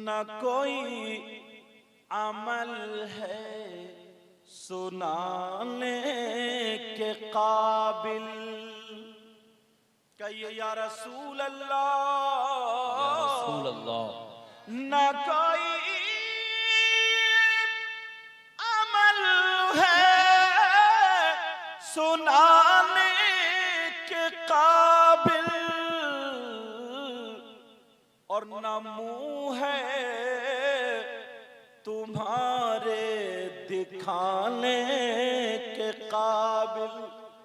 न कोई अमल है सुनाने के काबिल। कहिए या रसूल अल्लाह, या रसूल अल्लाह। न कोई अमल है सुनाने के काबिल, और न मुंह है तुम्हारे दिखाने के काबिल।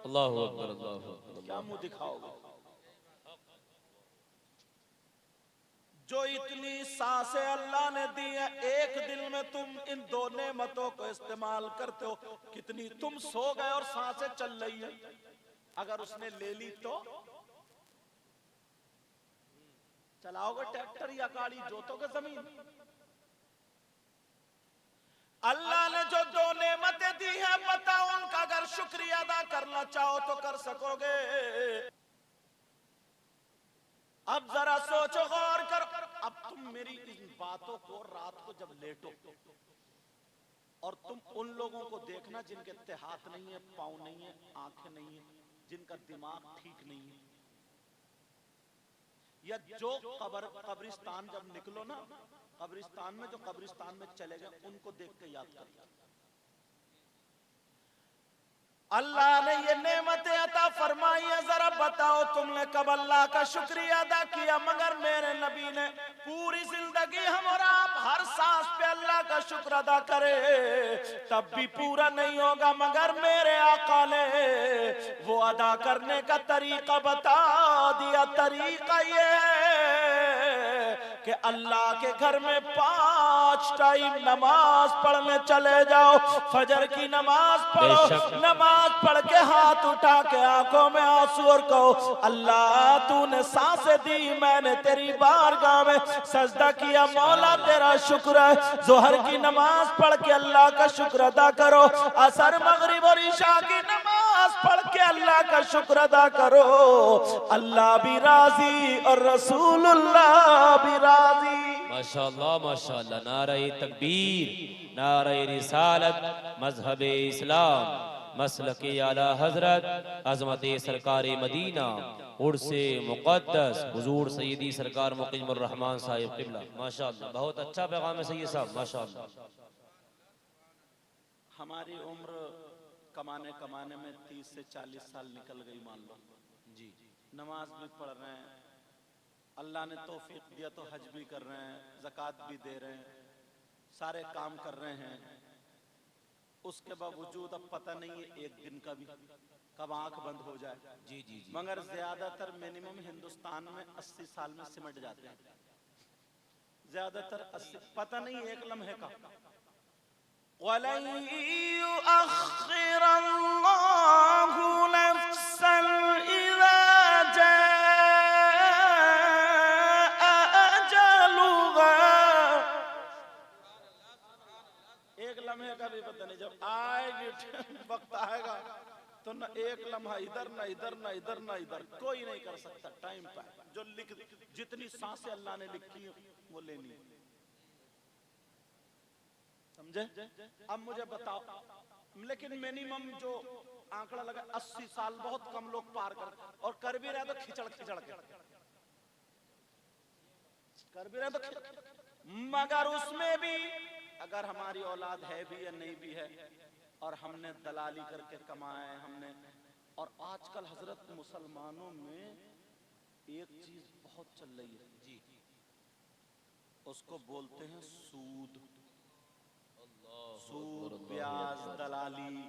अल्लाहु अकबर, अल्लाहु अकबर। क्या मुंह दिखाओगे? जो इतनी सांसें अल्लाह ने दी है, एक दिन में तुम इन दो नेमतों को इस्तेमाल करते हो। कितनी तुम सो गए और सांसें चल रही है, अगर उसने ले ली तो चलाओगे ट्रैक्टर या गाड़ी, जोतोगे जमीन? अल्लाह ने जो दो नेमतें दी है, बताओ उनका अगर शुक्रिया अदा करना चाहो तो कर सकोगे? अब जरा सोचो, गौर करो। अब तुम मेरी इन बातों को रात को जब लेटो और तुम उन लोगों को देखना जिनके हाथ नहीं है, पांव नहीं है, आंखें नहीं है, जिनका दिमाग ठीक नहीं है, या जो कब्रिस्तान जब निकलो ना, कब्रिस्तान में जो कब्रिस्तान में चले गए, उनको देख के याद करो। अल्लाह ने ये नेमतें अता फरमाई है, जरा बताओ तुमने कब अल्लाह का शुक्रिया अदा किया? मगर मेरे नबी ने पूरी जिंदगी हम और आप हर सांस पे अल्लाह का शुक्र अदा करे, तब भी पूरा नहीं होगा। मगर मेरे आका ने वो अदा करने का तरीका बता दिया। तरीका ये है कि अल्लाह के घर में 5 टाइम नमाज पढ़ने चले जाओ। फजर की नमाज पढ़ो, नमाज पढ़ के हाथ उठा के आंखों में आंसू और कहो, अल्लाह तूने सांसें दी, मैंने तेरी बारगाह में सजदा किया, मौला तेरा शुक्र है। जोहर की नमाज पढ़ के अल्लाह का शुक्र अदा करो। असर, मगरिब और इशा की नमाज पढ़ के अल्लाह का शुक्र अदा करो। अल्लाह भी राजी और रसूलुल्लाह भी राजी। माशाअल्लाह, माशाअल्लाह। नारे तकबीर, नारे रिसालत, मजहब इस्लाम, मसलक आला हजरत, अजमत सरकार मदीना, उर्से मुक़द्दस हुजूर सैयदी सरकार मुक़ीमुर रहमान साहिब क़िबला। माशाअल्लाह, बहुत अच्छा पैगाम है सैयद साहब, माशाअल्लाह। हमारी उम्र कमाने कमाने में 30 से 40 साल निकल गई, मान लो जी। नमाज भी पढ़ रहे हैं, अल्लाह ने तौफीक दिया तो हज भी कर रहे हैं, ज़कात भी दे रहे हैं, सारे काम कर रहे हैं। उसके बावजूद अब पता नहीं है एक दिन का भी कब आंख बंद हो जाए। जी जी जी। मगर ज्यादातर मिनिमम हिंदुस्तान में 80 साल में सिमट जाते हैं, ज्यादातर 80। पता नहीं एक लम्हे का। वलन युअख्खिरल्लाहु नफ्सन इज़ा जाअ अजलुहा। एक लम्हे का भी पता नहीं, जब आएगी वक्त आएगा तो न एक लम्हा इधर, न इधर, न इधर, न इधर, कोई नहीं कर सकता। टाइम पर जो लिख, जितनी सांसें अल्लाह ने लिखी वो लेनी, समझे? अब मुझे बताओ, लेकिन मिनिमम जो आंकड़ा लगा 80 साल बहुत कम लोग पार कर, और कर भी रहे तो खिचड़ खिचड़ के कर भी रहे तो मगर उसमें भी अगर हमारी औलाद है भी या नहीं भी है, और हमने दलाली करके कमाए हमने। और आजकल हजरत मुसलमानों में एक चीज बहुत चल रही है जी, उसको बोलते हैं सूद। सूद, ब्याज, दलाली,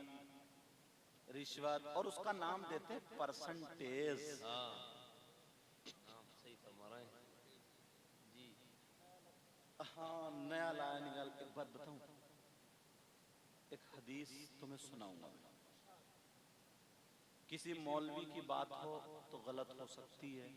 रिश्वत, और उसका नाम देते हैं परसेंटेज। सही फरमा रहे हैं जी। हाँ, नया लाया निकाल। एक बात बताऊं, एक हदीस तुम्हें सुनाऊंगा। किसी मौलवी की बात हो तो गलत हो सकती है,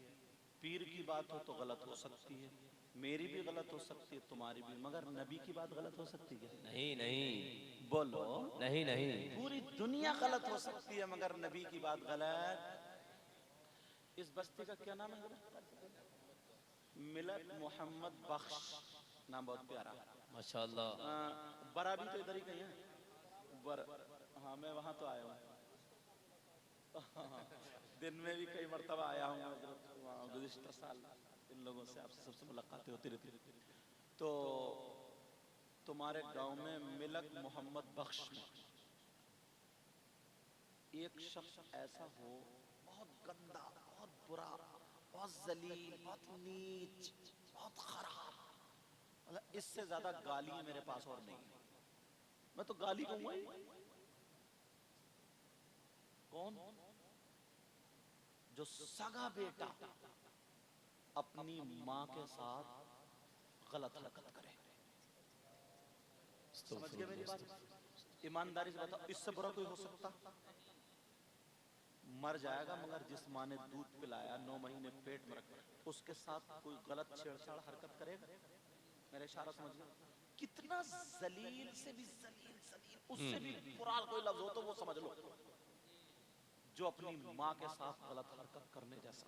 पीर की बात हो तो गलत हो सकती है, मेरी भी गलत हो सकती है, तुम्हारी भी। मगर नबी की बात गलत हो सकती है? नहीं नहीं, बोलो। नहीं नहीं। पूरी दुनिया गलत हो सकती है मगर नबी की बात गलत। इस बस्ती का क्या नाम है? मिलत मोहम्मद बख्श। नाम बहुत प्यारा। माशाल्लाह। बरा भी तो इधर ही कहीं है। हाँ मैं वहां तो आया हूँ। दिन में भी कई मरतबा आया हूँ वहाँ गुज़िश्ता साल। इन लोगों से आपसे सबसे मुलाकातें होती रहती। तो तुम्हारे गांव में मिलक मोहम्मद बख्श में एक शख्स ऐसा हो, बहुत गंदा, बहुत बुरा, बहुत जलील, बहुत नीच, बहुत खराब, मतलब इससे ज्यादा गाली मेरे पास और नहीं है। मैं तो गाली कहूंगा ही। कौन? जो सगा बेटा अपनी माँ के साथ गलत हरकत करे। समझ गए मेरी बात? ईमानदारी से बताओ, इससे बुरा कोई हो सकता? मर जाएगा मगर जिस माँ ने दूध पिलाया, 9 महीने पेट में रखा, उसके साथ कोई गलत छेड़छाड़ हरकत करेगा? मेरा इशारा समझ लो। कितना जलील से भी जलील, उससे भी बुरा कोई लफ्ज हो तो वो समझ लो, जो अपनी माँ के साथ गलत हरकत करने जैसा।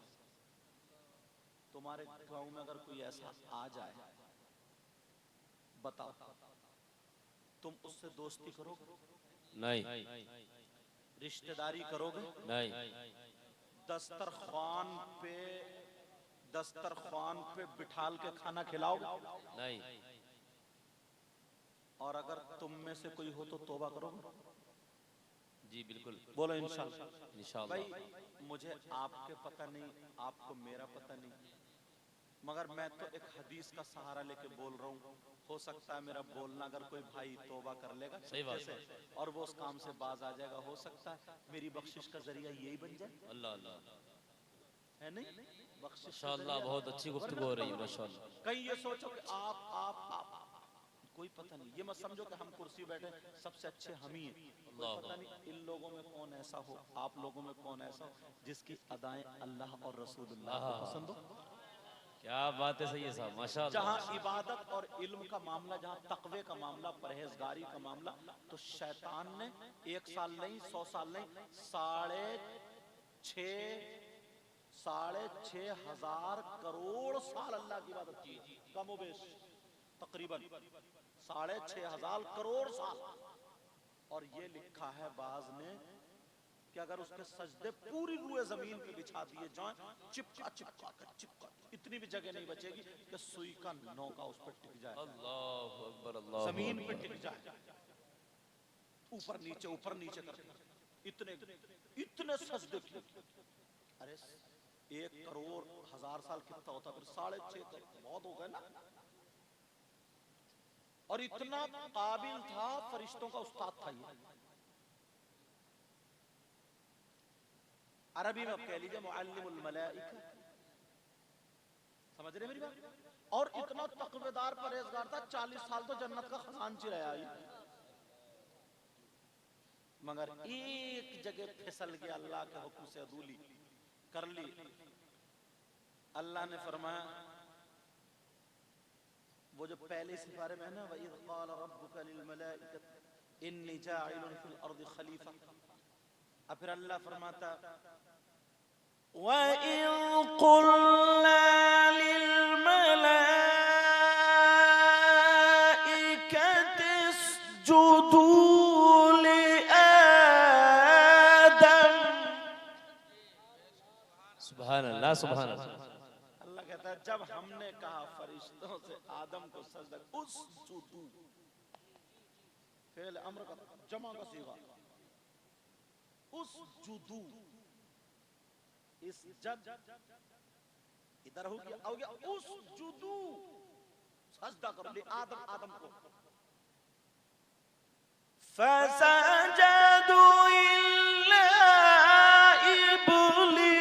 तुम्हारे गांव में अगर कोई ऐसा आ जाए, बताओ तुम उससे दोस्ती करोगे? नहीं। रिश्तेदारी करोगे? नहीं। दस्तरखान पे बिठाल के खाना खिलाओगे? नहीं। और अगर तुम में से कोई हो तो तौबा करोगे? जी बिल्कुल। बोलो इंशाल्लाह। इंशाल्लाह। भाई मुझे आपके पता नहीं, आपको मेरा पता नहीं, मगर मैं तो एक हदीस का सहारा लेके बोल रहा हूँ। हो सकता है मेरा बोलना अगर कोई भाई तौबा कर लेगा, सही बात से, और वो उस काम से बाज आ जाएगा, हो सकता है मेरी बख्शिश का जरिया यही बन जाए। अल्लाह अल्लाह। है नहीं? बख्शिश माशाल्लाह, बहुत अच्छी गुफ्तगू हो रही है माशाल्लाह। कहीं ये सोचो कि आप कोई पता नहीं, ये मत समझो कि हम कुर्सी बैठे सबसे अच्छे हम ही हैं। कोई पता नहीं इन लोगों में कौन ऐसा हो, आप लोगों में कौन ऐसा हो जिसकी अदाएं अल्लाह और रसूलुल्लाह को पसंद हो। क्या बात है, सही है साहब माशाल्लाह। जहां इबादत और इल्म का मामला, जहां तकवे का मामला, परहेजगारी का मामला, तो शैतान ने 1 साल नहीं, 100 साल नहीं, 6,500 करोड़ साल अल्लाह की इबादत की, कमोबेश तकरीबन 6,500 करोड़ साल। और ये लिखा है बाज ने कि अगर उसके सजदे पूरी रूए जमीन पे बिछा दिए जाएं, चिपका चिपका कर चिपका, इतनी भी जगह नहीं बचेगी कि सुई का नौका उस पर टिक जाए। अल्लाहु अकबर, अल्लाहु जमीन पे अकबर। टिक जाए, ऊपर नीचे करके इतने इतने सजदे किए। अरे 1,000,000 साल कितना होता? फिर 6.5 करोड़ बहुत हो गए ना। और इतना काबिल था, फरिश्तों का उस्ताद था ये। अरबी में आप कह लीजिए मुअल्लिमुल मलाइका। समझ रहे मेरी बात? और इतना तकवेदार परहेजगार था, 40 साल तो जन्नत का खजानची रहा है, मगर एक जगह फिसल गया, अल्लाह के हुक्म से अदूली कर ली। अल्लाह ने फरमाया, वो जो पहले सिपारे में है ना, वइज़ क़ाल रब्बुका लिल मलाइकति इन्नी जाइलुन फिल अर्दि खलीफा। अब फिर अल्लाह फरमाता, वइज़ क़ुल्ना लिल मलाइकति इसजुदू लि आदम। सुभान अल्लाह, सुभान अल्लाह। अल्लाह कहता है जब हमने कहा फरिश्तों से आदम को सजदा, उसजुदू, फेल अम्र का जमा का सीगा, उसजुदू, इस जद इधर हो गया उसजुदू, सजदा करो ले आदम, आदम को। फसजदू इल्ला इब्लीस,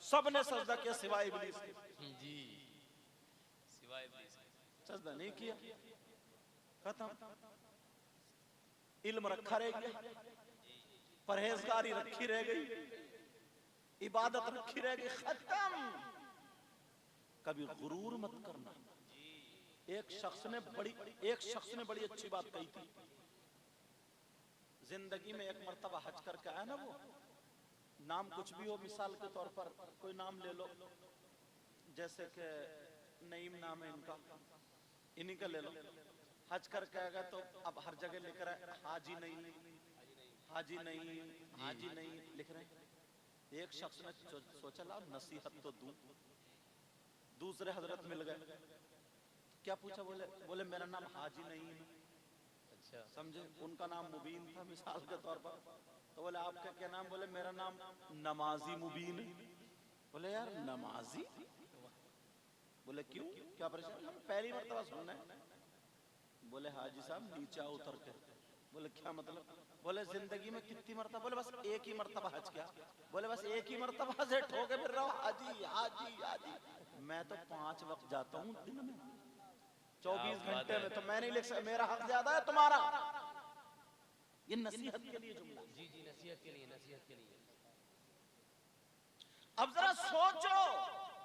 सबने सजदा किया सिवाय इब्लीस के। जी, सिवाय इब्लीस के। सजदा नहीं किया, खत्म। इल्म रखा रह गया, परहेजगारी रखी रह गई, इबादत रखी रह गई, खत्म। कभी गुरूर मत करना। एक शख्स ने बड़ी अच्छी बात कही थी। जिंदगी में एक मर्तबा हज करके आया ना, वो नाम कुछ भी हो, मिसाल के तौर पर कोई नाम ले लो, जैसे कि नईम नाम है इनका, इन्हीं का ले लो। हज करके आएगा तो अब हर जगह लिख रहा है हाजी नहीं, हाजी नहीं, हाजी नहीं लिख रहे हैं। एक शख्स ने सोचा ला नसीहत तो दूं। दूसरे हजरत मिल गए, क्या पूछा? बोले मेरा नाम हाजी नहीं है। अच्छा, समझे? उनका नाम मुबीन था मिसाल के तौर पर। तो बोले आपका क्या नाम? बोले मेरा नाम नमाजी मुबीन है। बोले यार नमाजी? बोले क्यों, क्या परेशान? पहली मर्तबा सुनना है। बोले हाजी साहब नीचे आओ उतर के। बोले क्या मतलब? बोले जिंदगी में कितनी मर्तबा? बोले बस एक ही मर्तबा हज किया। बोले बस एक ही मर्तबा से ठोके फिर रहा हूं हाजी हाजी हाजी। मैं तो 5 वक्त जाता हूँ दिन में, 24 घंटे में। तो मैं नहीं लिख सकता, मेरा हक ज्यादा है तुम्हारा। ये नसीहत के लिए जुमला। जी जी, नसीहत के लिए, नसीहत के लिए। अब जरा सोचो,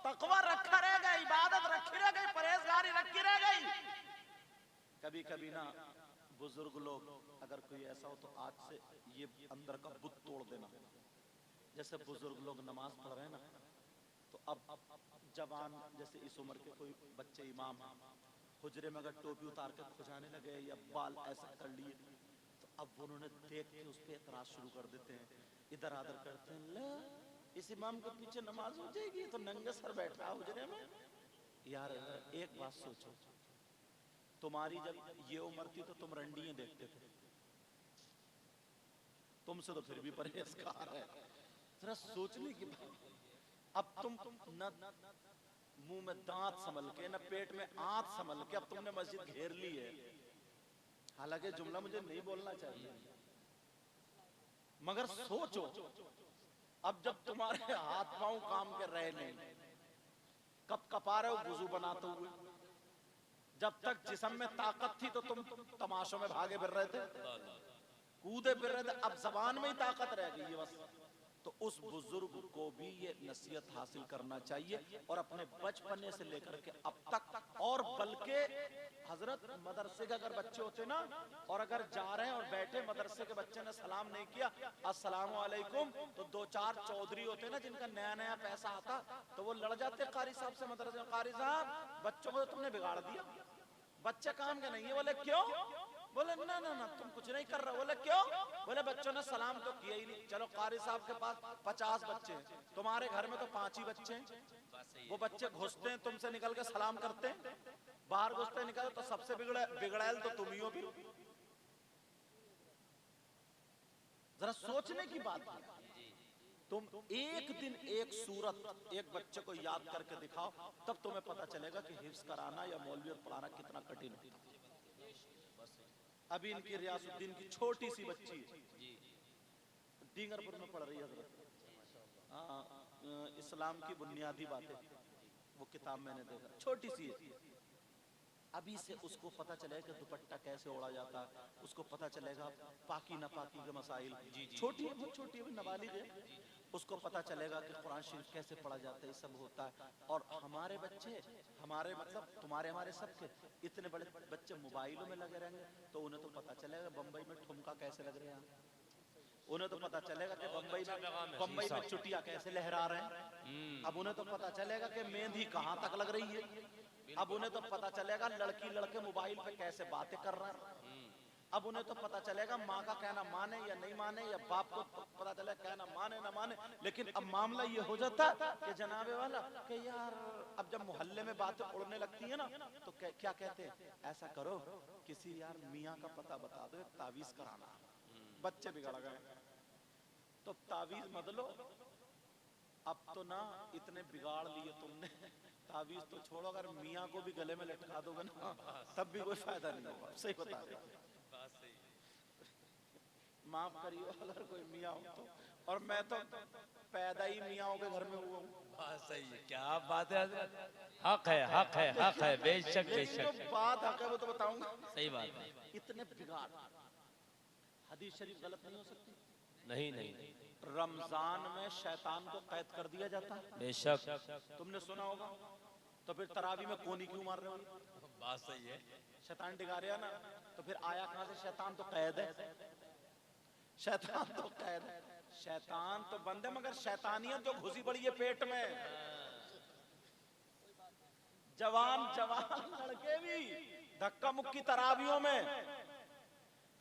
तकवा रखा रह गई, इबादत रखी रह गई, परहेजगारी रखी रह गई। कभी कभी ना बुजुर्ग लोग, अगर कोई ऐसा हो तो आज से ये अंदर का बुत तोड़ देना। जैसे बुजुर्ग लोग नमाज पढ़ रहे हैं ना, तो अब जवान जैसे इस उम्र के कोई बच्चे इमाम हैं, हुजरे में अगर टोपी उतार के खुजाने लगे या बाल ऐसा कर लिए, तो अब उन्होंने देख के उस पर एतराज शुरू कर देते हैं, इधर आदर करते हैं। ले इस इमाम के पीछे नमाज हो जाएगी, तो नंगे सर बैठा है हुजरे में। यार एक बात सोचो, तुम्हारी जब ये उम्र थी तो तुम रंडियां देखते थे, तुमसे तो फिर भी परहेजगार है। जरा सोचने की बात। अब तुम न मुंह में दांत संभल के, न पेट में आंत संभल के, अब तुमने मस्जिद घेर ली है। हालांकि जुमला मुझे नहीं बोलना चाहिए, मगर सोचो, अब जब तुम्हारे हाथ पांव काम के रहे नहीं, कब कपा रहे हो वुजू बनाते हुए। जब तक जिस्म में ताकत थी तो तुम तमाशों में भागे फिर रहे थे, कूदे फिर रहे थे। अब जबान में ही ताकत रह गई है बस। तो उस बुजुर्ग को भी ये नसीहत हासिल करना चाहिए, और अपने बचपने से लेकर के अब तक। और बल्कि हजरत मदरसे के अगर बच्चे होते ना, और अगर जा रहे हैं और बैठे मदरसे के बच्चे ने सलाम नहीं किया अस्सलाम वालेकुम, तो 2-4 चौधरी होते ना जिनका नया नया पैसा आता, तो वो लड़ जाते कारी साहब से मदरसे में, कारी साहब बच्चों को तो तुमने बिगाड़ दिया, बच्चे काम के नहीं है। बोले क्यों? बोले ना ना ना तुम कुछ नहीं कर रहे। बोले क्यों? बोले बच्चों ने सलाम तो किया ही नहीं। चलो कारी साहब के पास 50 बच्चे हैं, तुम्हारे घर में तो 5 ही बच्चे हैं। वो बच्चे घुसते हैं तुमसे निकल के सलाम करते हैं, बाहर घुसते निकल तो सबसे बिगड़ैल तो तुम ही हो। भी जरा सोचने की बात है। तुम एक दिन एक सूरत एक बच्चे को याद करके दिखाओ, तब तुम्हें पता चलेगा कि हिफ्ज कराना या मौलवियत पढ़ाना कितना कठिन होता है। अभी इनकी रियासुद्दीन की छोटी सी बच्ची डींगरपुर में पढ़ रही है हजरत, इस्लाम की बुनियादी बातें, वो किताब मैंने देखा, छोटी सी है। अभी से उसको पता चलेगा कि दुपट्टा कैसे ओढ़ा जाता है, उसको पता चलेगा पाकी नापाकी के मसाइल, छोटी है बहुत छोटी है, नाबालिग है, उसको पता चलेगा कि कुरान शरीफ कैसे पढ़ा जाता है, ये सब होता है। और हमारे बच्चे, हमारे मतलब तुम्हारे हमारे सबके इतने बड़े बच्चे मोबाइलों में लगे रहेंगे, तो उन्हें तो पता चलेगा बम्बई में ठुमका कैसे लग रहे हैं, उन्हें तो पता चलेगा कि बम्बई में चुटिया कैसे लहरा रहे हैं। अब उन्हें तो पता चलेगा कि मेहंदी कहाँ तक लग रही है। अब उन्हें तो पता चलेगा लड़की लड़के मोबाइल पे कैसे बातें कर रहे हैं। अब उन्हें तो पता चलेगा माँ का कहना माने या नहीं माने, या बाप को पता चलेगा कहना माने ना माने। लेकिन अब मामला ये हो जाता कि जनाबे वाला कि यार अब जब मोहल्ले में बातें उड़ने लगती है ना, तो क्या कहते हैं, ऐसा करो किसी यार मियाँ का पता बता दो, तावीज कराना। बच्चे बिगड़ गए, तो तावीज मत लो। अब तो ना इतने बिगाड़ लिए तुमने, तावीज तो छोड़ो, अगर मियाँ को भी गले में लटका दोगे ना तब भी कोई फायदा नहीं होगा। सही बता रहे, माफ करियो अगर कोई मियाँ हो तो, और मैं तो पैदा ही मियाँ के घर में हुआ हूँ। सही है, क्या बात है हजरत, हक है हक है हक है, बेशक बेशक, जो बात हक है वो तो बताऊंगा। सही बात है। इतने बिगाड़, हदीस शरीफ गलत नहीं हो सकती। नहीं नहीं, रमजान में शैतान को कैद कर दिया जाता है, बेशक, तुमने सुना होगा। तो फिर तरावी में कोनी क्यों मार रहे हो? बात सही है। शैतान डिगा रहा ना, तो फिर आया कहां से शैतान तो कैद है, शैतान तो कैद है। शैतान तो बंद है, मगर शैतानियत जो घुसी पड़ी है पेट में, जवान जवान लड़के भी धक्का मुक्की तरावियों में,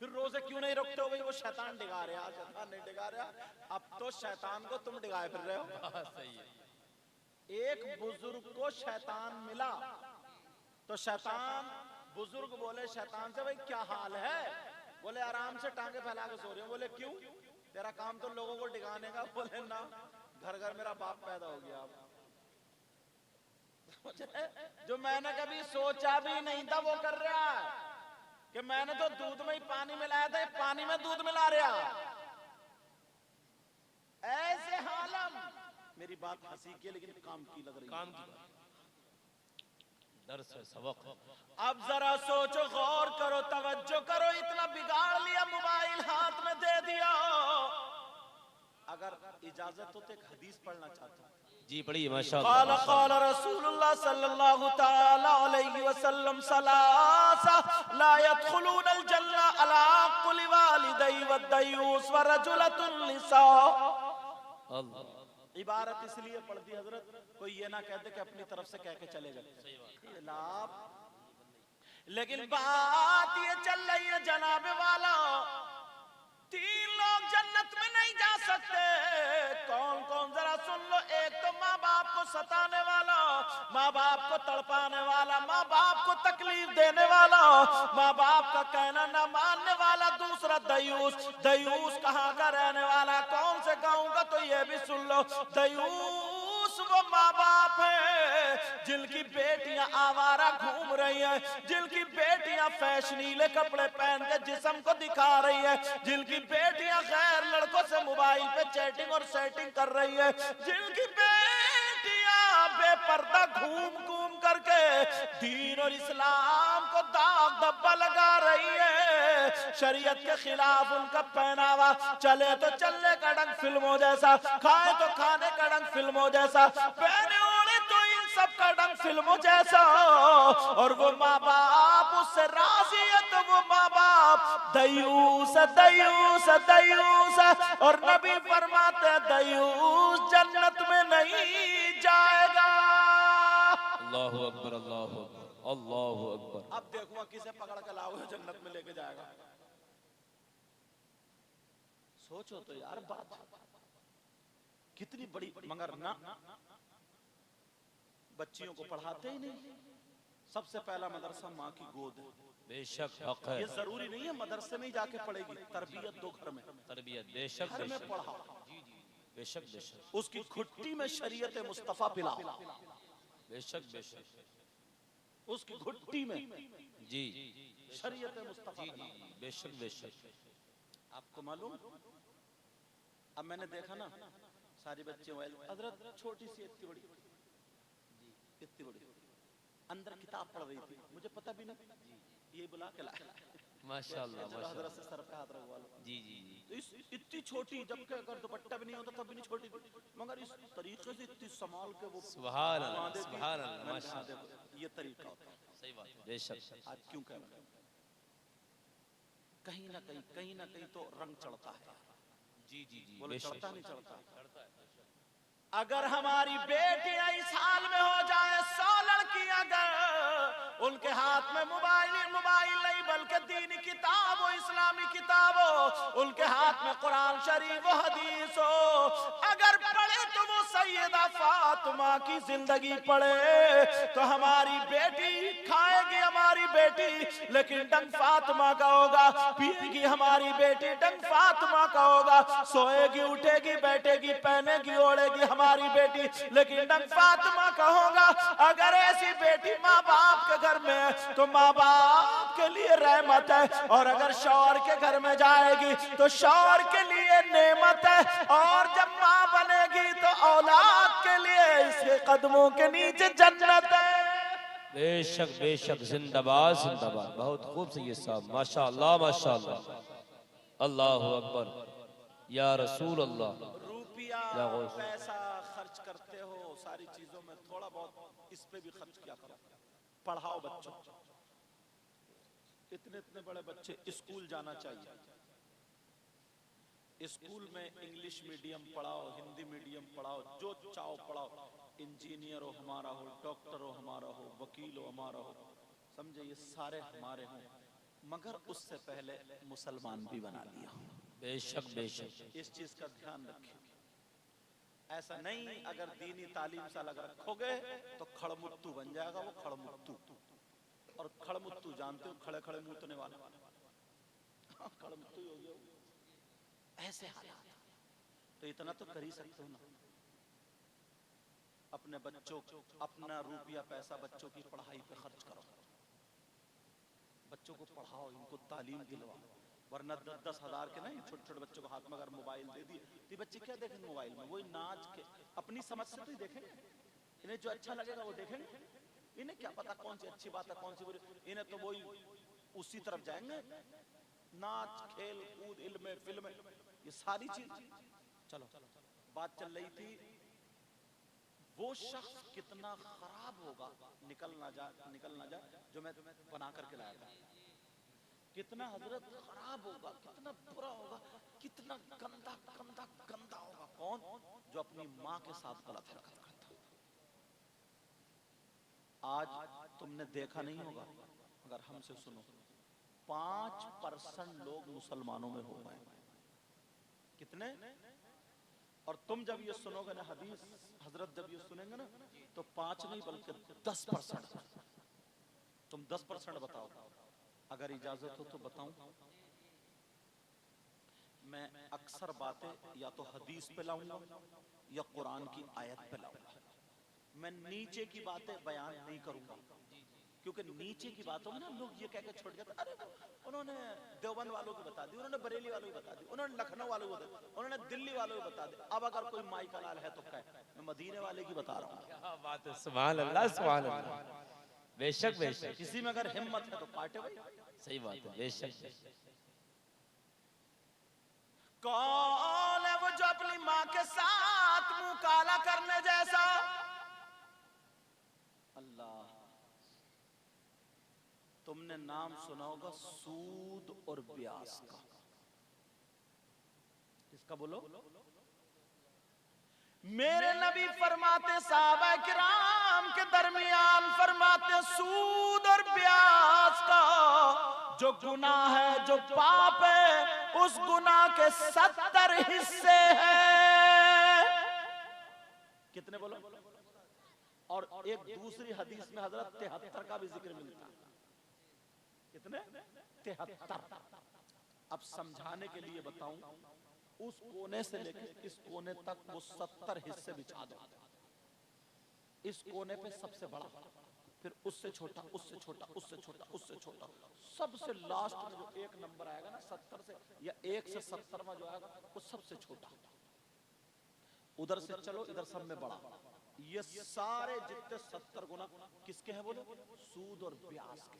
फिर रोजे क्यों नहीं रोकते हो भाई? वो शैतान डिगा रहा, शैतान नहीं डिगा रहा। अब तो शैतान को तुम डिगाए फिर रहे हो। सही है। एक बुजुर्ग को शैतान मिला तो शैतान, बुजुर्ग बोले शैतान से, भाई क्या हाल है? बोले आराम से टांगे फैला के सो रहे हो। बोले क्यों? तेरा काम तो लोगों को डिगाने का। बोले ना, घर घर मेरा बाप पैदा हो गया। जो मैंने कभी सोचा भी नहीं था वो कर रहा है, कि मैंने तो दूध में ही पानी मिलाया था, पानी में दूध मिला रहा। ऐसे हालम, मेरी बात हंसी की लेकिन काम की लग रही, काम की दर्स है, सबक है। अब जरा सोचो, गौर करो, तवज्जो करो, इतना बिगाड़ लिया, मोबाइल हाथ में दे दिया। अगर इजाजत हो तो एक हदीस पढ़ना चाहता हूं। जी पढ़िए माशाअल्लाह। क़ाल रसूलुल्लाह सल्लल्लाहु तआला अलैहि वसल्लम सलासा ला यदखुलूनल जन्ना अला कुल्ली वालिदैहि वद्दयूस व रजुलतुन लिसा। अल्लाह। इबारत इसलिए पढ़ दी हजरत, कोई ये ना कहते कि अपनी तरफ से कह के चले गए। लेकिन बात ये चल रही है जनाब वाला, 3 लोग जन्नत में नहीं जा सकते। कौन कौन? जरा सुन लो। एक तो माँ बाप को सताने वाला, माँ बाप को तड़पाने वाला, माँ बाप को तकलीफ देने वाला, माँ बाप का कहना ना मानने वाला। दूसरा दयूस। दयूस कहाँ का रहने वाला? कौन से गाँव का? तो ये भी सुन लो, दयूस वो माँ बाप है जिनकी बेटियां आवारा घूम रही हैं, जिनकी बेटियां फैशनीले कपड़े पहन के जिस्म को दिखा रही है, जिनकी बेटियां गैर लड़कों से मोबाइल पे चैटिंग और सेटिंग कर रही है, जिनकी बेटियां बेपर्दा घूम घूम करके दीन और इस्लाम को दाग धब्बा लगा रही है। शरीयत के खिलाफ उनका पहनावा, चले तो चलने का ढंग फिल्मों जैसा, खाए तो खाने का ढंग फिल्मों जैसा, पहने ओढ़े तो इन सब का ढंग फिल्मों जैसा। और वो माँ बाप उससे राजी है, तो वो माँ बाप दयूस दयूस दयूस। और नबी फरमाते दयूस जन्नत में नहीं जाएगा। अल्लाहु अकबर, अल्लाहु अकबर, अल्लाहु अकबर। अब देखो किसे पकड़ के लाओगे जन्नत में लेके जाएगा। सोचो तो यार बात कितनी बड़ी। मगर ना, बच्चियों को पढ़ाते ही नहीं। सबसे पहला मदरसा माँ की गोद है। बेशक हक है। ये जरूरी नहीं है मदरसे में ही जाके पढ़ेगी, तरबियत दो घर में। तरबियत बेशक घर में बेशक। पढ़ा, जी जी बेशक बेशक। उसकी घुट्टी में शरीयत मुस्तफा पिला, बेशक बेशक। उसकी घुट्टी में जी शरीयत मुस्तफा जी पिला। जी बेशक बेशक। आपको मालूम, अब मैंने देखा ना सारी बच्चे हजरत छोटी सी इतनी बड़ी, इतनी बड़ी अंदर किताब पढ़ रही थी, मुझे पता भी नहीं, ये बुला के लाया माशाअल्लाह हजरत माशाअल्लाह। से सर पे हाथ रखवा लो। जी जी जी। तो इतनी छोटी, जबकि अगर दुपट्टा भी नहीं होता तब भी नहीं छोटी थी, मगर इस तरीके से इतनी संभाल के वो सुभान अल्लाह, बांधे थी। सुभान अल्लाह, मैंने कहा, माशाअल्लाह। देखो ये तरीका होता है। सही बात है। बेशक। आज क्यों कह रहा हूं, कहीं ना कहीं तो रंग चढ़ता है। जी जी जी बोले बेशक। चढ़ता नहीं चढ़ता? अगर हमारी बेटियां इस हाल में हो जाए, 100 लड़कियां अगर उनके हाथ में मोबाइल नहीं बल्कि दीनी किताब हो, इस्लामी किताब हो, उनके हाथ में कुरान शरीफ हो, हदीस हो, अगर पढ़े तो वो सैयदा फातिमा की जिंदगी पढ़े, तो हमारी बेटी खाएगी, हमारी बेटी लेकिन डंग फातिमा का होगा, पिएगी हमारी बेटी डंग फातिमा का होगा, सोएगी उठेगी बैठेगी पहनेगी ओढ़ेगी हमारी बेटी लेकिन डंग फातिमा का होगा। अगर ऐसी बेटी माँ बाप के घर में है तो माँ बाप के लिए रहमत है, और अगर शौहर के घर में जाएगी तो शौहर के लिए नेमत है, और जब माँ बनेगी तो औलाद के लिए इसके कदमों के नीचे जन्नत है। बेशक बेशक। जिंदाबाद जिंदाबाद। बहुत खूब सही साहब, माशाअल्लाह माशाअल्लाह। अल्लाहु अकबर या रसूल अल्लाह। रुपया या गौस। पैसा खर्च करते हो सारी चीजों में, थोड़ा बहुत इस पे भी खर्च किया करो। पढ़ाओ बच्चों, इतने इतने बड़े बच्चे स्कूल जाना चाहिए, स्कूल में इंग्लिश मीडियम पढ़ाओ, हिंदी मीडियम पढ़ाओ, जो चाहो पढ़ाओ, इंजीनियर हो हमारा हो, डॉक्टर हो हमारा हो, वकील हो हमारा हो, समझे, ये सारे हमारे हों, मगर उससे पहले मुसलमान भी बना लिया। बेशक बेशक। इस चीज का ध्यान रखें। ऐसा नहीं अगर दीनी तालीम से अलग रखोगे तो खड़मुत्तू बन जाएगा वो, खड़मुत्तू। और खड़मुत्तू जानते हो, खड़े खड़े मूतने वाले, खड़मुत्तू ही हो गया वो। ऐसे हालात, तो इतना तो कर ही सकते हो ना, अपने बच्चों, अपना रुपया पैसा बच्चों की पढ़ाई पे खर्च करो, बच्चों को पढ़ाओ, इनको तालीम दिलवाओ। वरना 10-10 हजार के नहीं, छोटे छोटे बच्चों को हाथ में अगर मोबाइल दे दिए तो बच्चे क्या देखेंगे मोबाइल में? वही नाच के अपनी समझ से तो ही देखेंगे, इन्हें जो अच्छा लगेगा वो देखेंगे। इन्हें क्या पता कौन सी अच्छी बात है कौन सी बुरी, इन्हें तो वही उसी तरफ जाएंगे, नाच खेल कूद इल्म फिल्म ये सारी चीज। चलो बात चल रही थी, वो शख्स कितना खराब होगा, निकल ना जाए जो मैं बना करके लाया था, कितना हजरत खराब होगा, कितना बुरा होगा, कितना गंदा गंदा गंदा होगा। कौन? जो अपनी माँ के साथ गलत हरकत करता। आज तुमने देखा नहीं होगा, अगर हमसे सुनो, 5% लोग मुसलमानों में हो गए। कितने? और तुम जब ये सुनोगे ना हदीस, हजरत जब ये सुनेंगे ना, तो 5 नहीं बल्कि 10%। तुम 10% बताओ, अगर इजाजत हो तो बताऊं। मैं अक्सर बातें या तो हदीस पे लाऊंगा या कुरान की आयत पे लाऊंगा। मैं नीचे की बातें बयान नहीं करूंगा, क्योंकि नीचे की बातों में ना लोग ये कह के छोड़ जाते, अरे उन्होंने देवबंद वालों की बता दी, उन्होंने बरेली वालों की बता दी, उन्होंने लखनऊ वालों की बता दी, उन्होंने दिल्ली वालों की बता दी। अब अगर कोई माई का लाल है तो कहे, मैं मदीने वाले की बता रहा हूँ। क्या बात है, सुभान अल्लाह सुभान अल्लाह। बेशक बेशक, किसी में अगर हिम्मत है तो काटे भाई। सही बात है, बेशक। कौन है वो जो अपनी माँ के साथ मुंह काला करने जैसा? अल्लाह, तुमने नाम सुना होगा सूद और ब्याज का। किसका बोलो? मेरे नबी फरमाते, साहबा किराम के दरमियान फरमाते, सूद और ब्याज का जो गुनाह है, जो पाप है, उस गुनाह के 70 हिस्से हैं। कितने बोलो? और एक दूसरी हदीस में हजरत 73 का भी जिक्र मिलता है। कितने? 73। अब समझाने के लिए बताऊं, उस कोने से लेकर इस कोने तक वो 70 हिस्से बिछा दो। इस कोने पे सबसे बड़ा, फिर उससे छोटा, उससे छोटा, उससे छोटा, उससे छोटा, सबसे लास्ट में जो एक नंबर आएगा ना 70 से या 1 से 70 में जो आएगा वो सबसे छोटा। उधर से चलो, इधर सब में बड़ा। ये सारे जितने 70 गुना किसके हैं बोलो? सूद और ब्याज के।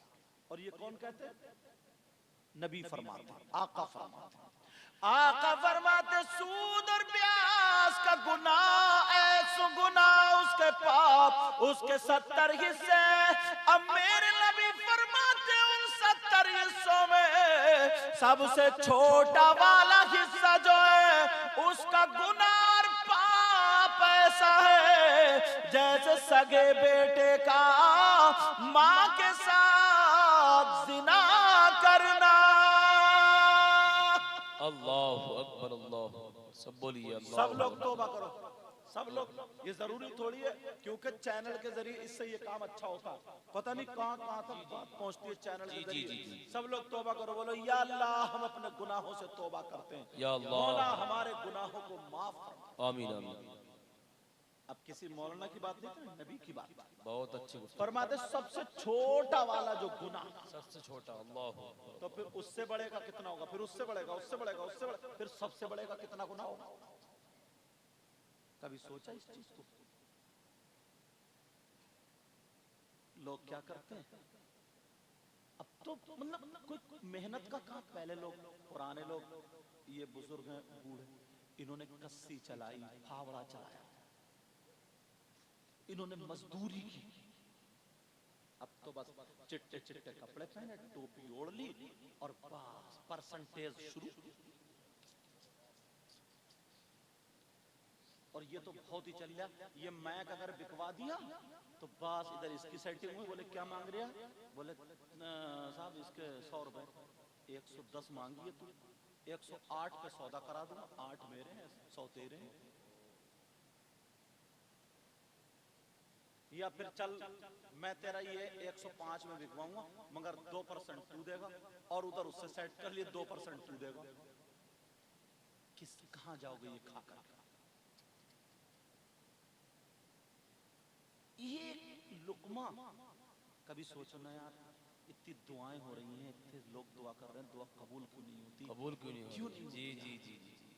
और ये कौन कहते हैं? नबी फरमाते, आका फरमाते, आका फरमाते, सूद और ब्याज का गुनाह, ऐसा गुनाह, उसके पाप, उसके 70 हिस्से। अब मेरे नबी फरमाते, उन 70 हिस्सों में सबसे छोटा वाला हिस्सा जो है, उसका गुनाह और पाप ऐसा है जैसे सगे बेटे का मां के साथ जिना करना। अल्लाहु अकबर, अल्लाहु अकबर। सब बोलिए अल्लाह। सब लोग तौबा करो, सब लोग। ये जरूरी थोड़ी है क्योंकि चैनल के जरिए इससे ये काम अच्छा होता है। पता नहीं कहां कहां तक बात पहुंचती है चैनल के जरिए। सब लोग तौबा करो, बोलो या अल्लाह, हम अपने गुनाहों से तौबा करते हैं, या अल्लाह, मौला हमारे गुनाहों को माफ कर। आमीन आमीन। अब किसी मौलाना की बात नहीं करें, नबी की बात। बहुत अच्छी गुफ्तगू। फरमाते सबसे छोटा वाला जो गुनाह, सबसे छोटा, अल्लाह। तो फिर उससे बढ़ेगा कितना होगा, फिर उससे बढ़ेगा, उससे बढ़ेगा, उससे बढ़ेगा, फिर सबसे बढ़ेगा कितना गुनाह होगा? कभी सोचा इस चीज को? लोग क्या करते हैं, अब तो मतलब कोई मेहनत का काम। पहले लोग, पुराने लोग, ये बुजुर्ग हैं, बूढ़े, इन्होंने कस्सी चलाई, फावड़ा चलाया, इन्होंने मजदूरी की। अब तो बस चिट्टे चिट्टे कपड़े पहने, टोपी ओढ़ ली और बस परसेंटेज शुरू। और ये तो बहुत ही चल गया, ये मैक अगर बिकवा दिया तो बस इधर इसकी सेटिंग हुई। बोले क्या मांग रहा? बोले साहब इसके 100 रुपए। 110 मांगी है तू, 108 पे सौदा करा दूंगा, 8 मेरे हैं 100 तेरे हैं। या फिर चल मैं तेरा ये 105 में बिकवाऊंगा मगर 2% तू देगा, और उधर उससे सेट कर लिए 2% तू देगा। किस कहां जाओगे ये खाकर? ये लुकमा कभी सोचो ना यार, इतनी दुआएं हो रही हैं, इतने लोग दुआ कर रहे हैं, दुआ कबूल क्यों नहीं होती? कबूल क्यों नहीं क्यों होती? नहीं जी होती? जी जी जी जी।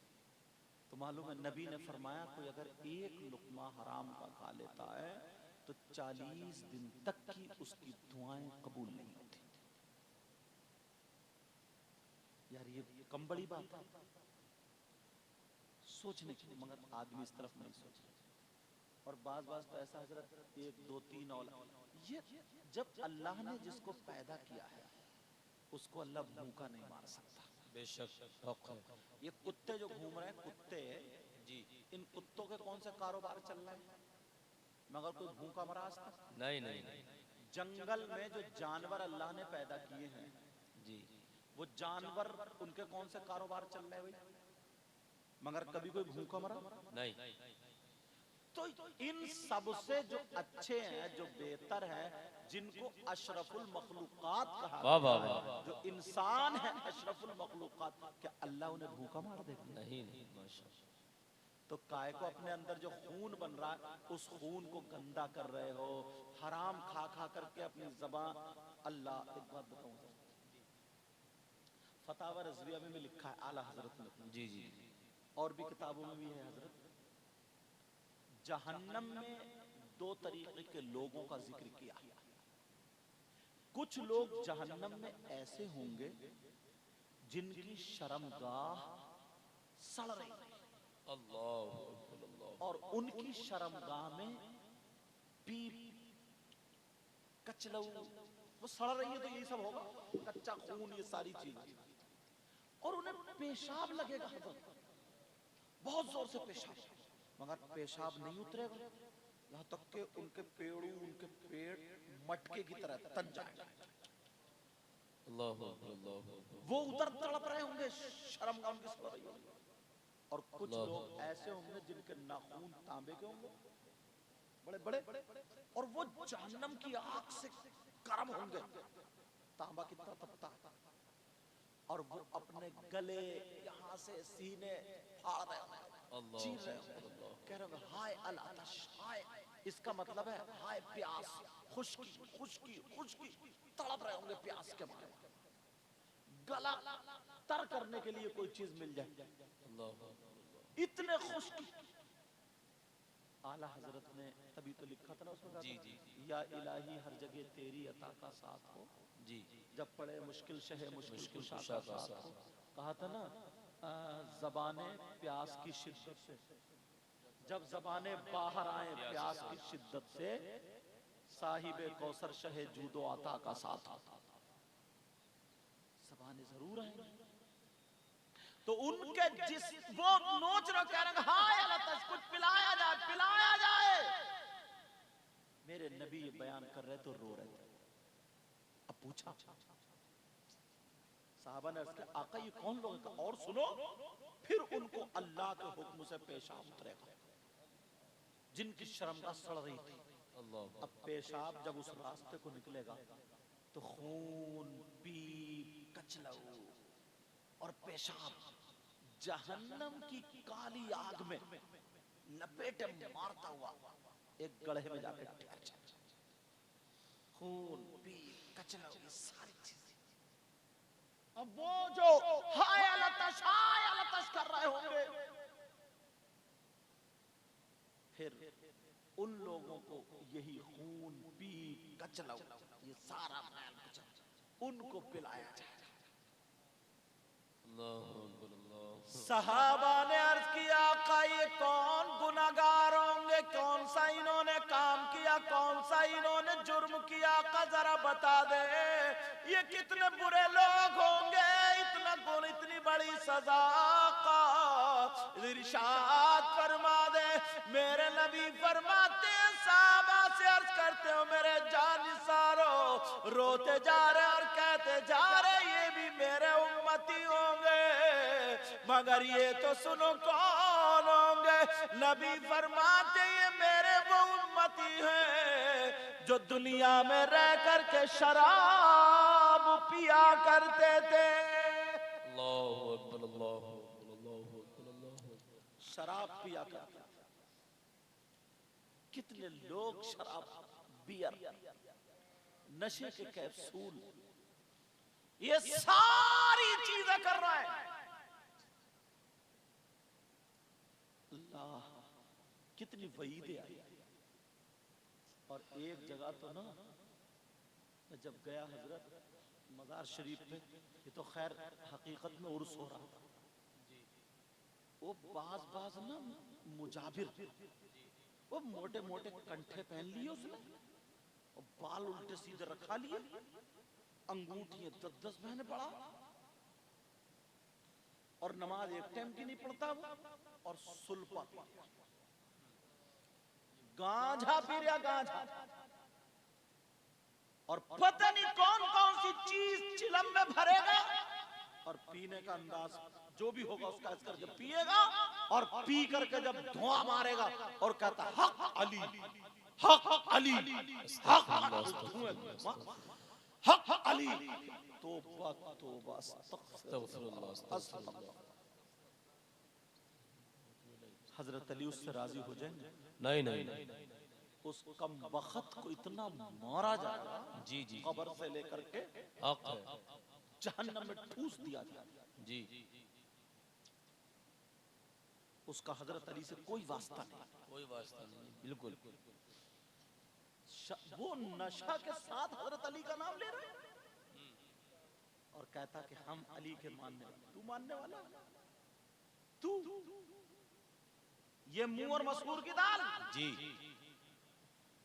तो मालूम है नबी ने फरमाया कोई अगर एक लुकमा हराम का खा लेता है तो 40 दिन तक की उसकी दुआएं कबूल नहीं होती। यार ये कम बड़ी बात है सोचने की, मगर आदमी इस तरफ नहीं सोच रहा। और बाज तो ऐसा हजरत 1 2 3 औलाद, ये जब अल्लाह ने जिसको पैदा किया है उसको अल्लाह भूखा नहीं मार सकता। बेशक हक है। ये कुत्ते जो घूम रहे हैं कुत्ते जी। इन कुत्तों के कौन से कारोबार चल रहे हैं? मगर कोई भूखा मरा आज तक? नहीं नहीं नहीं। जंगल में जो जानवर अल्लाह ने पैदा किए हैं जी। वो जानवर उनके कौन से कारोबार चल रहे हैं भाई? मगर कभी कोई भूखा मरा नहीं। तो इन सब से जो अच्छे हैं, जो बेहतर हैं, जिनको अशरफुल मखलूकात कहा वाह वाह वाह। जो इंसान है अशरफुल मखलूकात, क्या अल्लाह उन्हें भूखा मार देगा? नहीं नहीं माशाअल्लाह। तो काय को अपने अंदर जो खून बन रहा है उस खून को गंदा कर रहे हो, हराम खा खा करके अपनी ज़बान। अल्लाह एक बात बताऊं, फतावा रज़विया में भी लिखा है आला हजरत ने, जी जी। और भी किताबों में भी है हजरत, जहन्नम में 2 तरीके के लोगों का जिक्र किया। कुछ लोग जहन्नम में ऐसे होंगे जिनकी शर्मगाह सड़ रही है, अल्लाह। और उनकी शर्मगाह में पीप कचलऊ वो सड़ रही है, तो यही सब होगा, कच्चा खून, ये सारी चीजें। और उन्हें पेशाब लगेगा, बहुत जोर से पेशाब, मगर पेशाब नहीं उतरेगा, यहाँ तक कि उनके पेड़ू, उनके पेट मटके की तरह तन जाएगा। अल्लाह अल्लाह। वो उधर तड़प रहे होंगे, शर्मगाह उनकी सड़ रही होगी। और कुछ लोग ऐसे होंगे जिनके नाखून तांबे के होंगे, बड़े बड़े, और वो जहन्नम की आग से गर्म होंगे, तांबा कितना तपता है, और वो अपने गले यहाँ से सीने फाड़ रहे होंगे, चीर रहे होंगे, कह रहे होंगे हाय अल आतश, हाय, इसका मतलब है हाय प्यास, खुश्की खुश्की खुश्की, तड़प रहे होंगे प्यास के मारे, गला तर करने के लिए कोई चीज मिल जाए, इतने खुश्की। आला हजरत ने तभी तो लिखा था ना उसमें, जी जी। या इलाही हर जगह तेरी अता का साथ हो, जी। जब पड़े मुश्किल शहे मुश्किल कुशा का साथ हो। कहा था ना ज़बाने प्यास की शिद्दत से, जब ज़बाने बाहर आए प्यास की शिद्दत से, साहिबे कौसर शहे जूदो अता का साथ आता। ज़बाने जरूर आएंगे, तो उनके जिस वो नोच रहे, कह रहे हाय अल्लाह तश, कुछ पिलाया जाए, पिलाया जाए। मेरे नबी ये बयान कर रहे तो रो रहे थे। अब पूछा साहबा ने, उसके आका ये कौन लोग हैं? और सुनो, फिर उनको अल्लाह के हुक्म से पेशाब उतरेगा, जिनकी शर्मगाह सड़ रही थी। अब पेशाब जब उस रास्ते को निकलेगा तो खून, पीप, कचलऊ और पेशाब जहन्नम की काली आग में लपेटे मारता हुआ एक गड्ढे में जाकर ठहर जाए। खून, पीप, कचलऊ, ये सारी चीजें। अब वो जो हाय अलतश कर रहे होंगे, फिर उन लोगों को यही खून, पीप, कचलऊ, ये सारा मैल कुचल उनको पिलाया जाएगा। सहाबा ने अर्ज किया आका ये कौन गुनाहगार होंगे होंगे कौन सा इन्होंने काम किया, कौन सा इन्होंने जुर्म किया, का जरा बता दे। ये कितने बुरे लोग होंगे, इतना गुण, इतनी बड़ी सजा का इरशाद फरमा दे। मेरे नबी फरमाते हैं, साहबा से अर्ज करते हो मेरे जानिसारो, रोते जा रहे और कहते जा रहे ये भी मेरे उम्मती होंगे, मगर ये तो सुनो कौन होंगे। नबी फरमाते ये मेरे वो उम्मती हैं जो दुनिया में रह करके शराब पिया करते थे। अल्लाहु अकबर, अल्लाहु अकबर, अल्लाहु अकबर, अल्लाहु अकबर। शराब पिया करते थे। कितने लोग शराब, बियर, नशे के कैप्सूल, ये सारी चीजें कर रहा है। अल्लाह, कितनी वईदें आई। और एक जगह तो ना, मैं जब गया हजरत मजार शरीफ पे, ये तो खैर हकीकत में उर्स हो रहा था, वो बाज ना मुजाबिर, वो मोटे मोटे कंठे पहन लिए उसने, और बाल उल्टे सीधे रखा लिए, अंगूठियां 10-10 महीने पड़ा, और नमाज एक टाइम की नहीं पढ़ता वो, और सुल्फा गांजा पी रहा, गांजा, और पता नहीं कौन कौन सी चीज चिलम में भरेगा, और पीने का अंदाज जो भी होगा उसका इस करके पिएगा, और पी करके जब धुआं मारेगा और कहता हक अली, हक अली, हक अली, तौबा तौबा, अस्तगफिरुल्लाह, अस्तगफिरुल्लाह। हजरत अली उससे राजी हो जाएंगे? नहीं नहीं नहीं, उस कम वक्त को इतना मारा जाएगा, जी जी, कब्र से लेकर के जहन्नम में ठूस दिया जाएगा, जी। उसका हजरत अली से कोई वास्ता नहीं, कोई वास्ता नहीं, बिल्कुल। वो नशा के साथ हजरत अली का नाम ले रहा है और कहता कि हम अली के मानने वाले। तू मानने वाला? तू ये मुंह और मसूर की दाल, जी।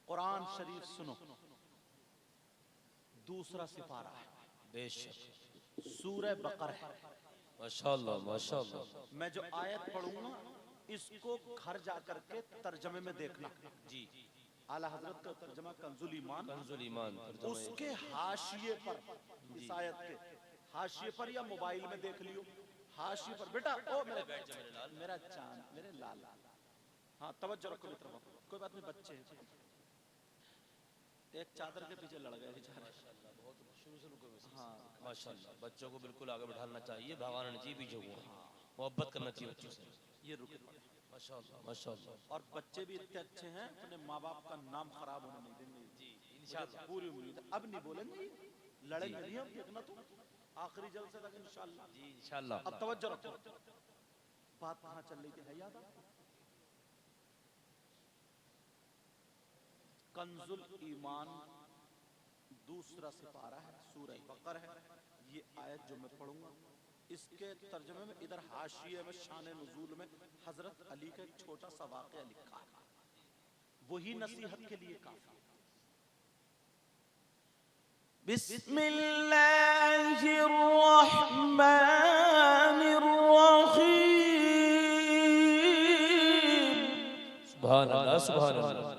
कुरान शरीफ सुनो, दूसरा सिपारा है, बेशक सूरह बकर है। माशाअल्लाह माशाअल्लाह। मैं जो आयत पढ़ूंगा इसको घर जाकर के तर्जमे में देखना, जी। आला हजरत का तर्जमा कंजुल ईमान, कंजुल ईमान, उसके हाशिए पर, इस आयत के हाशिए पर या मोबाइल में देख लियो, हाशिए पर। बेटा ओ मेरा चांद, मेरे लाल, हाँ तवज्जो रखो मित्रों, कोई बात नहीं, बच्चे एक चादर के पीछे लड़ गए बेचारे। बहुत शुरू से रुको, हाँ माशाल्लाह। बच्चों को बिल्कुल आगे बढ़ाना चाहिए, भगाना नहीं चाहिए पीछे को, मोहब्बत करना चाहिए बच्चों से। ये रुके माशाल्लाह माशाल्लाह। और बच्चे भी इतने अच्छे हैं, अपने माँ बाप का नाम खराब होने नहीं देंगे, जी इंशाल्लाह, पूरी उम्मीद। अब नहीं बोलेंगे, लड़ेंगे नहीं, अब देखना तो आखिरी जलसे तक इंशाल्लाह, जी इंशाल्लाह। अब तवज्जो रखो, बात कहाँ चल रही थी, है याद आपको? कंजुल ईमान दूसरा सिपारा है, सूरह बकर है। ये आयत जो मैं पढ़ूंगा इसके तर्जुमे में इधर हाशिए में शान नुज़ूल में हजरत अली का एक छोटा सा वाक़या लिखा है, वही नसीहत के लिए काफी। बिस्मिल्लाहिर्रहमानिर्रहीम। सुभान अल्लाह सुभान अल्लाह।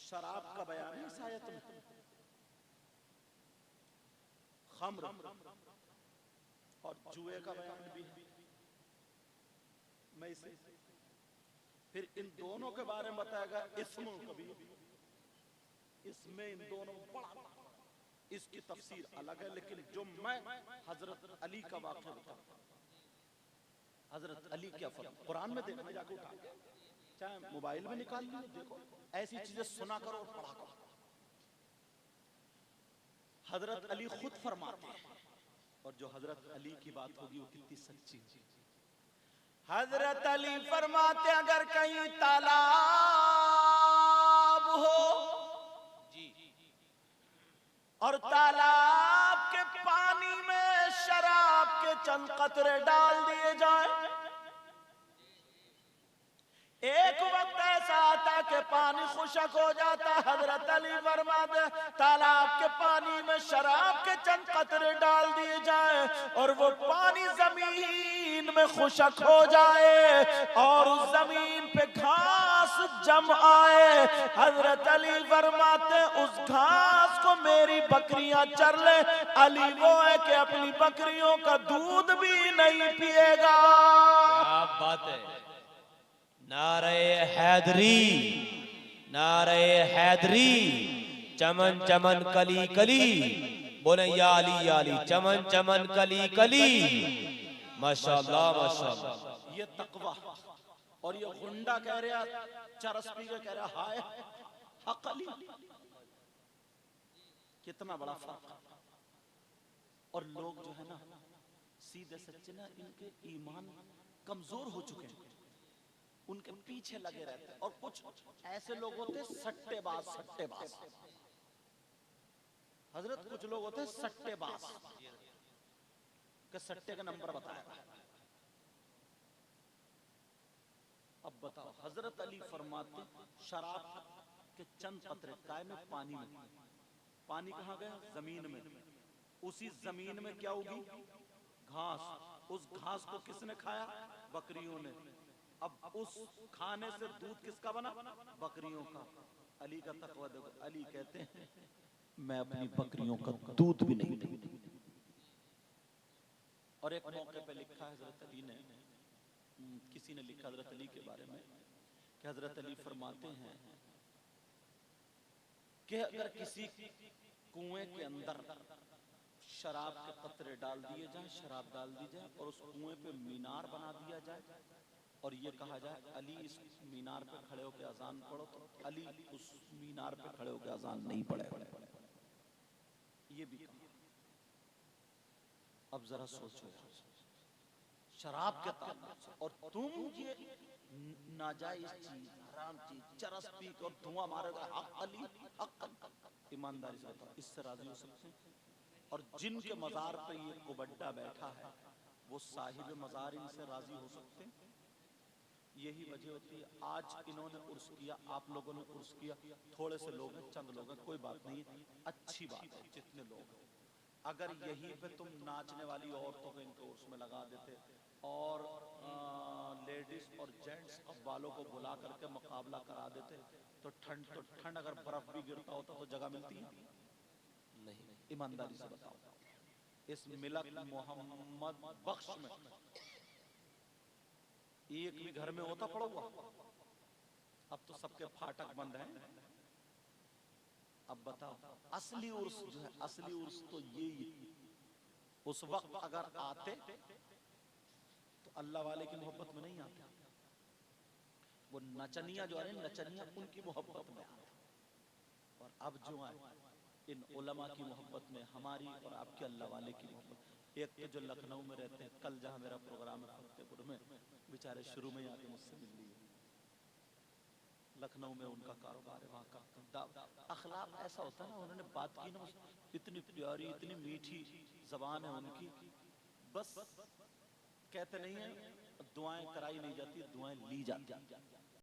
शराब का बयान है इस आयत में। खम्र और जुए का बयान भी है। मैं इसे फिर इन दोनों के बारे में बताएगा इस्म कबीर, इसमें इन दोनों बड़ा, इसकी तफसीर अलग है, लेकिन जो मैं हजरत अली का वाक़या बताऊं, हजरत अली क्या फर्क कुरान में देखना, जाके उठा के चाहे मोबाइल में निकाल लो, देखो ऐसी चीजें सुना करो और पढ़ा करो। हजरत अली खुद फरमाते हैं, और जो हजरत अली की बात होगी वो कितनी सच्ची। हजरत अली फरमाते अगर कहीं तालाब हो और तालाब के पानी में शराब के चंद कतरे डाल दिए जाएं, एक वक्त ऐसा आता कि पानी खुशक हो जाता। हजरत अली फरमाते तालाब के पानी में शराब के चंद कतरे डाल दिए जाएं और वो पानी जमीन में खुशक हो जाए और उस जमीन पे घास जम आए। हजरत अली फरमाते उस घास को मेरी बकरियां चर ले। अली वो है कि अपनी बकरियों का दूध भी नहीं पिएगा। क्या बात है। नारे हैदरी, नारे हैदरी, चमन चमन कली कली, बोले या अली या अली, चमन चमन कली कली। माशाअल्लाह माशाअल्लाह। ये तकवा और ये गुंडा कह रहा, चरस पी के कह रहा हाय हक अली, कितना बड़ा फर्क। और लोग जो है ना सीधे सच्चे ना, इनके ईमान कमजोर हो चुके हैं, उनके पीछे लगे रहते हैं। और कुछ ऐसे लोग होते सट्टेबाज, सट्टेबाज हजरत, कुछ लोग होते सट्टेबाज के सट्टे का नंबर बताएगा। अब बताओ, हजरत अली फरमाते शराब के चंद कतरे काय में पानी में, पानी कहां गया? जमीन में। उसी जमीन में क्या उगी? घास। उस घास को किसने खाया? बकरियों ने। अब उस खाने से दूध किसका बना? बकरियों का। अली का तकवा देखो, अली कहते हैं मैं अपनी बकरियों का दूध भी नहीं पीता। और एक मौके पे लिखा है हजरत अली ने, किसी ने लिखा हजरत अली के बारे में कि हजरत अली फरमाते हैं कि अगर किसी कुएं के अंदर शराब के कतरे डाल दिए जाए, शराब डाल दी जाए और उस कुएं पे मीनार बना दिया जाए और ये कहा जाए अली इस मीनार पे खड़े होकर अजान पढ़ो, तो अली उस मीनार पे खड़े होकर अजान नहीं पढ़ेगा। ये भी कहा। अब जरा सोचो यार, शराब के ताल्लुक से, और तुम ये नाजायज चीज, हराम चीज, चरस पी और धुआं मारेगा, हक अली हक अली। ईमानदारी से बताओ, इससे राजी हो सकते हैं? और जिनके मजार पे ये कुबड्डा बैठा है वो साहिब मजार इनसे राजी हो सकते हैं? यही वजह होती है। आज इन्होंने उर्स किया, आप लोगों ने उर्स किया, थोड़े से लोग हैं, चंद लोग हैं, कोई बात नहीं है, अच्छी बात है जितने लोग हैं। अगर यहीं पे तुम नाचने वाली औरतों को इनके उर्स में लगा देते और लेडीज और जेंट्स वालों को बुला करके मुकाबला करा देते तो ठंड अगर बर्फ भी गिरता होता तो जगह मिलती है? नहीं। ईमानदारी से बताओ, इस मिलक मोहम्मद बख्श में एक भी घर में होता पड़ा हुआ? अब तो सबके फाटक बंद हैं। अब बताओ, असली उर्स जो है, असली उर्स तो यही। उस वक्त अगर आते तो अल्लाह वाले की मोहब्बत में नहीं आते, वो नचनिया जो है, नचनिया उनकी मोहब्बत में आते। और अब जो है इन उलमा की मोहब्बत में, हमारी और आपके अल्लाह वाले की मोहब्बत। एक तो जो लखनऊ में रहते हैं, कल जहां मेरा प्रोग्राम है फतेहपुर में, बेचारे शुरू में आके मुझसे मिल लिए। लखनऊ में उनका कारोबार है, वहाँ का अखलाक ऐसा होता है ना, उन्होंने बात की ना, इतनी प्यारी, इतनी मीठी जबान है उनकी। बस कहते नहीं है दुआएं कराई नहीं जाती, दुआएं ली जाती।